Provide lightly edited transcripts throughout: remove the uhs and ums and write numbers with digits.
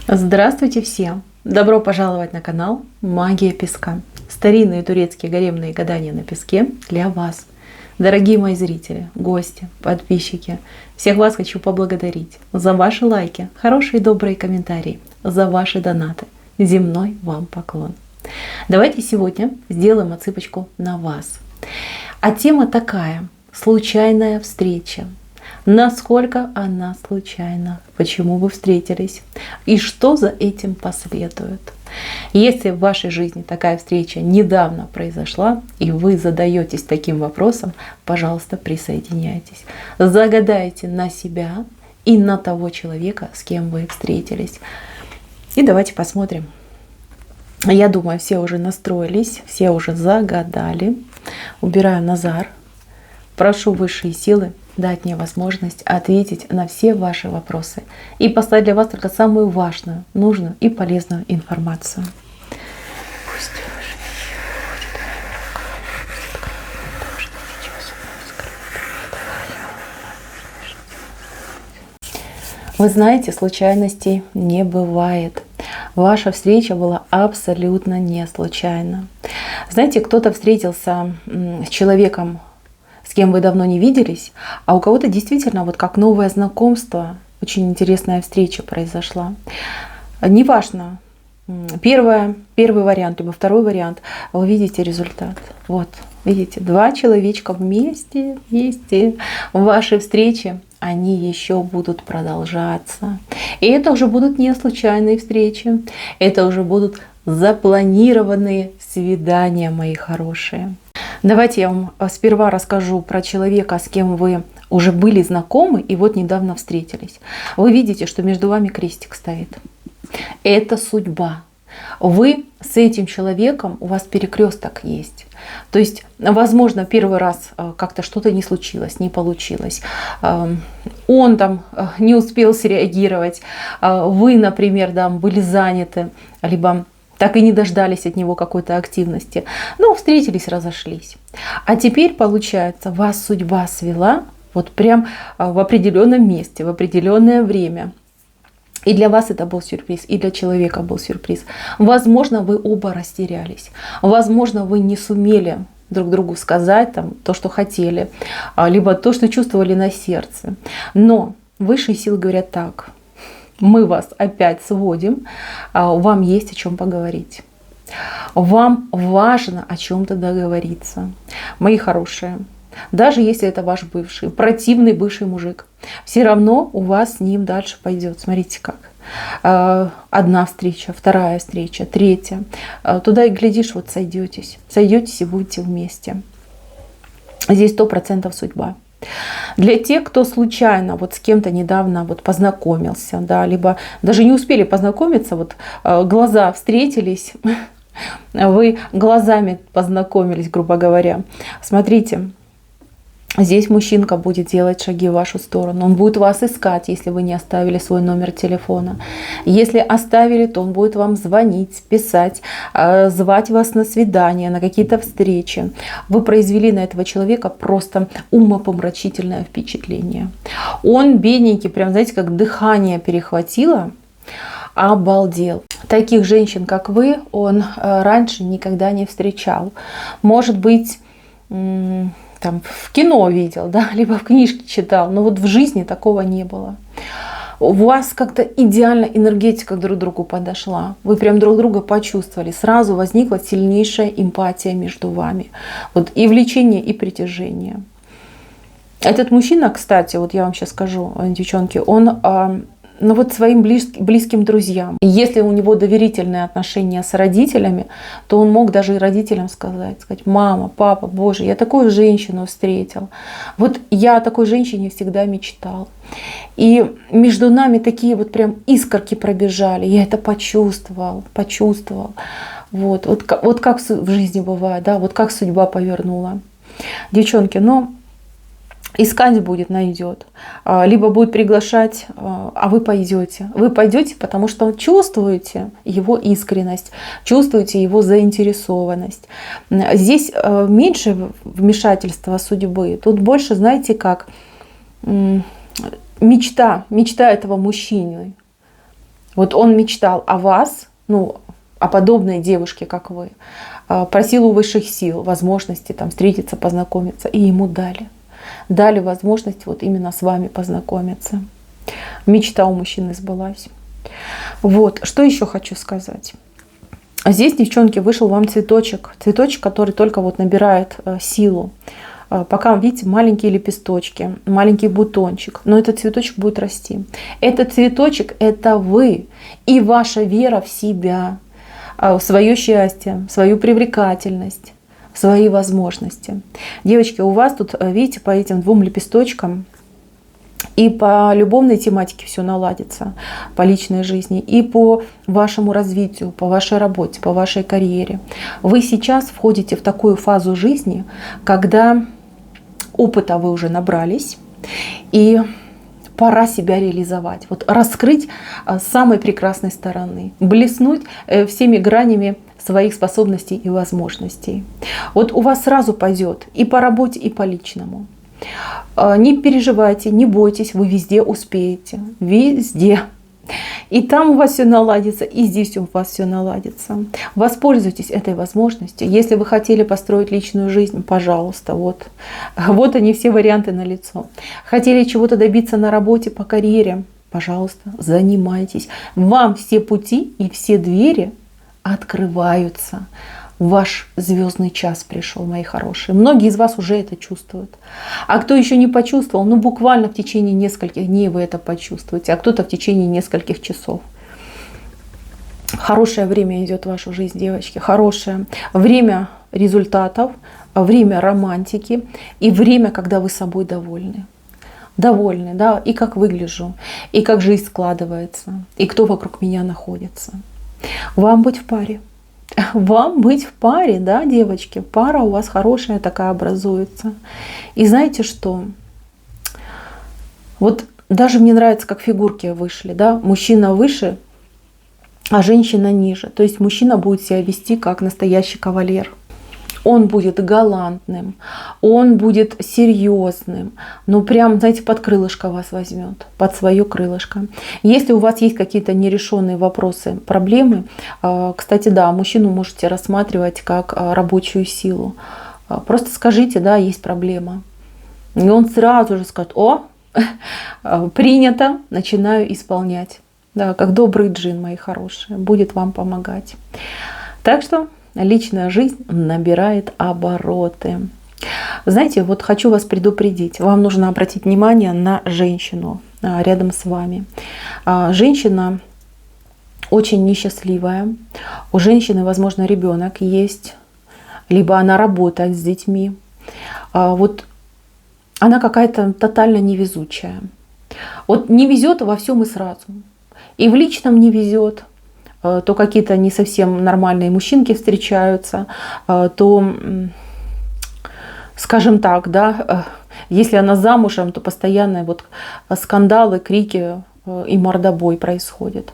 Здравствуйте всем! Добро пожаловать на канал Магия Песка. Старинные турецкие гаремные гадания на песке для вас. Дорогие мои зрители, гости, подписчики, всех вас хочу поблагодарить за ваши лайки, хорошие и добрые комментарии, за ваши донаты. Земной вам поклон. Давайте сегодня сделаем отсыпочку на вас. А тема такая: случайная встреча. Насколько она случайна, почему вы встретились и что за этим последует. Если в вашей жизни такая встреча недавно произошла и вы задаетесь таким вопросом, пожалуйста, присоединяйтесь. Загадайте на себя и на того человека, с кем вы встретились. И давайте посмотрим. Я думаю, все уже настроились, все уже загадали. Убираю Назар. Прошу высшие силы дать мне возможность ответить на все ваши вопросы и послать для вас только самую важную, нужную и полезную информацию. Вы знаете, случайностей не бывает. Ваша встреча была абсолютно не случайна. Знаете, кто-то встретился с человеком, с кем вы давно не виделись, а у кого-то действительно вот как новое знакомство, очень интересная встреча произошла. Неважно, первый вариант, либо второй вариант, вы видите результат. Вот, видите, два человечка вместе, ваши встречи, они еще будут продолжаться. И это уже будут не случайные встречи, это уже будут запланированные свидания, мои хорошие. Давайте я вам сперва расскажу про человека, с кем вы уже были знакомы и вот недавно встретились. Вы видите, что между вами крестик стоит. Это судьба. Вы с этим человеком, у вас перекресток есть. То есть, возможно, первый раз как-то что-то не случилось, не получилось. Он там не успел среагировать. Вы, например, там были заняты, либо так и не дождались от него какой-то активности. Но встретились, разошлись. А теперь, получается, вас судьба свела вот прям в определенном месте, в определенное время. И для вас это был сюрприз, и для человека был сюрприз. Возможно, вы оба растерялись. Возможно, вы не сумели друг другу сказать там, то, что хотели, либо то, что чувствовали на сердце. Но высшие силы говорят так: мы вас опять сводим, вам есть о чем поговорить. Вам важно о чем-то договориться. Мои хорошие, даже если это ваш бывший, противный бывший мужик, все равно у вас с ним дальше пойдет. Смотрите как. Одна встреча, вторая встреча, третья. Туда и глядишь, вот сойдетесь. Сойдетесь и будете вместе. Здесь 100% судьба. Для тех, кто случайно вот с кем-то недавно вот познакомился, да, либо даже не успели познакомиться, вот глаза встретились, вы глазами познакомились, грубо говоря. Смотрите, здесь мужчинка будет делать шаги в вашу сторону. Он будет вас искать, если вы не оставили свой номер телефона. Если оставили, то он будет вам звонить, писать, звать вас на свидание, на какие-то встречи. Вы произвели на этого человека просто умопомрачительное впечатление. Он, бедненький, прям, знаете, как дыхание перехватило, обалдел. Таких женщин, как вы, он раньше никогда не встречал. Может быть, там в кино видел, да, либо в книжке читал, но вот в жизни такого не было. У вас как-то идеально энергетика друг к другу подошла. Вы прям друг друга почувствовали. Сразу возникла сильнейшая эмпатия между вами. Вот и влечение, и притяжение. Этот мужчина, кстати, вот я вам сейчас скажу, девчонки, он ну вот своим близким друзьям. Если у него доверительные отношения с родителями, то он мог даже и родителям сказать: мама, папа, боже, я такую женщину встретил. Вот я о такой женщине всегда мечтал. И между нами такие вот прям искорки пробежали. Я это почувствовал. Вот как в жизни бывает, да, вот как судьба повернула. Девчонки, но искать будет, найдет. Либо будет приглашать, а вы пойдете. Вы пойдете, потому что чувствуете его искренность, чувствуете его заинтересованность. Здесь меньше вмешательства судьбы. Тут больше, знаете, как мечта этого мужчины. Вот он мечтал о вас, ну, о подобной девушке, как вы, просил у высших сил возможности там встретиться, познакомиться, и ему дали. Дали возможность вот именно с вами познакомиться. Мечта у мужчины сбылась. Вот, что еще хочу сказать. Здесь, девчонки, вышел вам цветочек. Цветочек, который только вот набирает силу. Пока, видите, маленькие лепесточки, маленький бутончик. Но этот цветочек будет расти. Этот цветочек — это вы и ваша вера в себя, в свое счастье, в свою привлекательность, в свои возможности. Девочки, у вас тут, видите, по этим двум лепесточкам и по любовной тематике все наладится, по личной жизни, и по вашему развитию, по вашей работе, по вашей карьере. Вы сейчас входите в такую фазу жизни, когда опыта вы уже набрались, и пора себя реализовать, вот раскрыть с самой прекрасной стороны, блеснуть всеми гранями своих способностей и возможностей. Вот у вас сразу пойдет и по работе, и по личному. Не переживайте, не бойтесь, вы везде успеете. Везде. И там у вас все наладится, и здесь у вас все наладится. Воспользуйтесь этой возможностью. Если вы хотели построить личную жизнь, пожалуйста, вот. Вот они, все варианты налицо. Хотели чего-то добиться на работе, по карьере, пожалуйста, занимайтесь. Вам все пути и все двери открываются. Ваш звездный час пришел, мои хорошие. Многие из вас уже это чувствуют. А кто еще не почувствовал, ну буквально в течение нескольких дней вы это почувствуете, а кто-то в течение нескольких часов. Хорошее время идет в вашу жизнь, девочки, хорошее. Время результатов, время романтики и время, когда вы собой довольны. Довольны, да, и как выгляжу, и как жизнь складывается, и кто вокруг меня находится. Вам быть в паре. Вам быть в паре, да, девочки? Пара у вас хорошая такая образуется. И знаете что? Вот даже мне нравится, как фигурки вышли, да? Мужчина выше, а женщина ниже. То есть мужчина будет себя вести как настоящий кавалер. Он будет галантным, он будет серьезным, ну прям, знаете, под крылышко вас возьмет, под свое крылышко. Если у вас есть какие-то нерешенные вопросы, проблемы, кстати, да, мужчину можете рассматривать как рабочую силу. Просто скажите, да, есть проблема. И он сразу же скажет: о, принято, начинаю исполнять. Да, как добрый джин, мои хорошие, будет вам помогать. Так что личная жизнь набирает обороты. Знаете, вот хочу вас предупредить. Вам нужно обратить внимание на женщину рядом с вами. Женщина очень несчастливая. У женщины, возможно, ребенок есть, либо она работает с детьми. Вот она какая-то тотально невезучая. Вот не везет во всем и сразу. И в личном не везет. То какие-то не совсем нормальные мужчинки встречаются, то, скажем так, да, если она замужем, то постоянные вот скандалы, крики и мордобой происходит.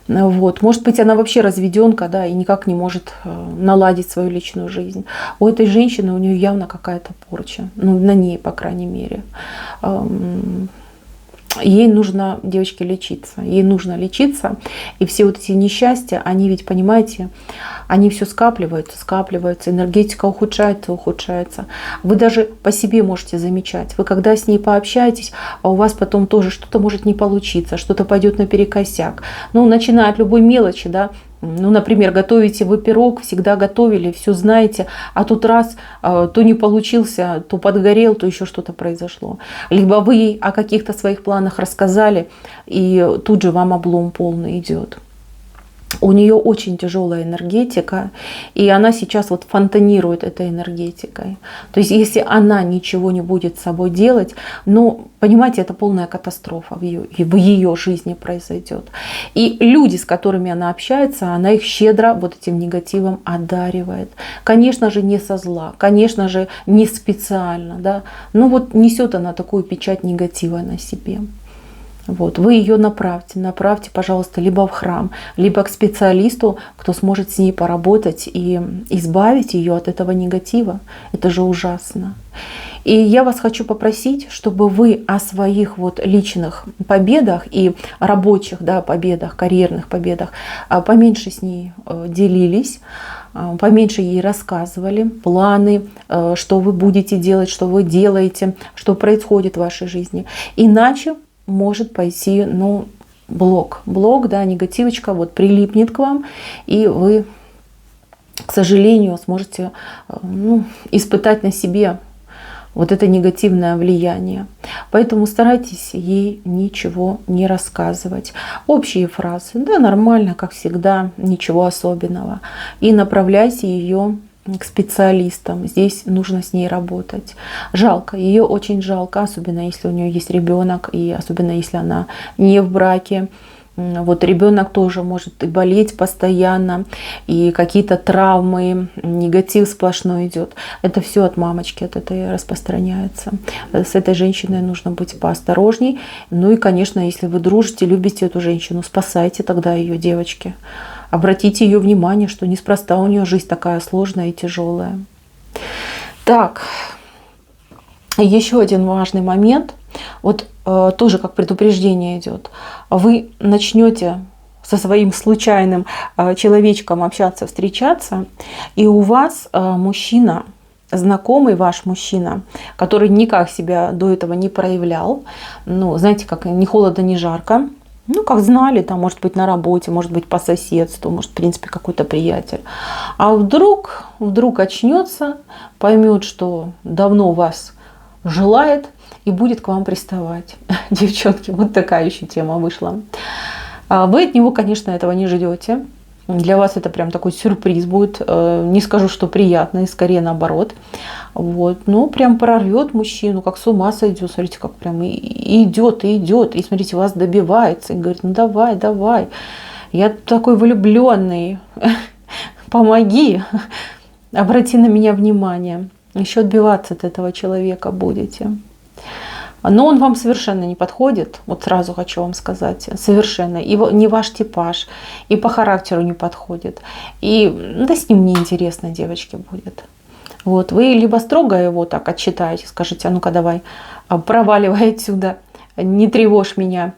Вот. Может быть, она вообще разведенка, да, и никак не может наладить свою личную жизнь. У этой женщины, у нее явно какая-то порча, ну, на ней, по крайней мере. Ей нужно, девочки, лечиться. Ей нужно лечиться. И все вот эти несчастья, они ведь, понимаете, они все скапливаются, скапливаются. Энергетика ухудшается, ухудшается. Вы даже по себе можете замечать. Вы когда с ней пообщаетесь, а у вас потом тоже что-то может не получиться, что-то пойдет наперекосяк. Ну, начиная от любой мелочи, да. Ну, например, готовите вы пирог, всегда готовили, все знаете, а тут раз, то не получился, то подгорел, то еще что-то произошло. Либо вы ей о каких-то своих планах рассказали, и тут же вам облом полный идет. У нее очень тяжелая энергетика, и она сейчас вот фонтанирует этой энергетикой. То есть если она ничего не будет с собой делать, ну, понимаете, это полная катастрофа в ее жизни произойдет. И люди, с которыми она общается, она их щедро вот этим негативом одаривает. Конечно же, не со зла, конечно же, не специально, да. Ну вот несет она такую печать негатива на себе. Вот, вы ее направьте, пожалуйста, либо в храм, либо к специалисту, кто сможет с ней поработать и избавить ее от этого негатива. Это же ужасно. И я вас хочу попросить, чтобы вы о своих вот личных победах и рабочих, да, победах, карьерных победах поменьше с ней делились, поменьше ей рассказывали планы, что вы будете делать, что вы делаете, что происходит в вашей жизни. Иначе может пойти, ну, блок, да, негативочка вот прилипнет к вам, и вы, к сожалению, сможете, ну, испытать на себе вот это негативное влияние. Поэтому старайтесь ей ничего не рассказывать. Общие фразы, да, нормально, как всегда, ничего особенного. И направляйте ее к специалистам. Здесь нужно с ней работать. Жалко, ее очень жалко, особенно если у нее есть ребенок, и особенно если она не в браке. Вот ребенок тоже может и болеть постоянно, и какие-то травмы, негатив сплошной идет. Это все от мамочки, от этой распространяется. С этой женщиной нужно быть поосторожней. Ну и, конечно, если вы дружите, любите эту женщину, спасайте тогда ее, девочки. Обратите ее внимание, что неспроста у нее жизнь такая сложная и тяжелая. Так, еще один важный момент. Вот тоже как предупреждение идет. Вы начнете со своим случайным человечком общаться, встречаться, и у вас мужчина, знакомый ваш мужчина, который никак себя до этого не проявлял, ну, знаете, как ни холодно, ни жарко, ну, как знали, там, может быть, на работе, может быть, по соседству, может, в принципе, какой-то приятель. А вдруг очнется, поймет, что давно вас желает и будет к вам приставать. Девчонки, вот такая еще тема вышла. Вы от него, конечно, этого не ждете. Для вас это прям такой сюрприз будет. Не скажу, что приятный, скорее наоборот. Вот. Ну, прям прорвет мужчину, как с ума сойдет. Смотрите, как прям идет. И смотрите, вас добивается. И говорит, ну давай. Я такой влюбленный. Помоги. Обрати на меня внимание. Еще отбиваться от этого человека будете. Но он вам совершенно не подходит, вот сразу хочу вам сказать, совершенно. И не ваш типаж, и по характеру не подходит. И да, с ним неинтересно, девочки, будет. Вот, вы либо строго его так отчитаете, скажите, а ну-ка давай, проваливай отсюда, не тревожь меня.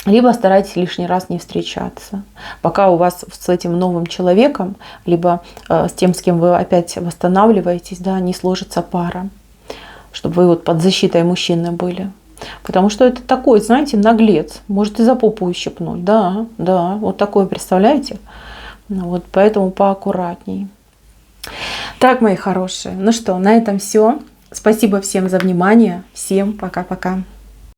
Либо старайтесь лишний раз не встречаться, пока у вас с этим новым человеком, либо с тем, с кем вы опять восстанавливаетесь, да, не сложится пара. Чтобы вы вот под защитой мужчины были. Потому что это такой, знаете, наглец. Может и за попу ущипнуть. Да, вот такое, представляете? Вот поэтому поаккуратней. Так, мои хорошие. Ну что, на этом все. Спасибо всем за внимание. Всем пока-пока.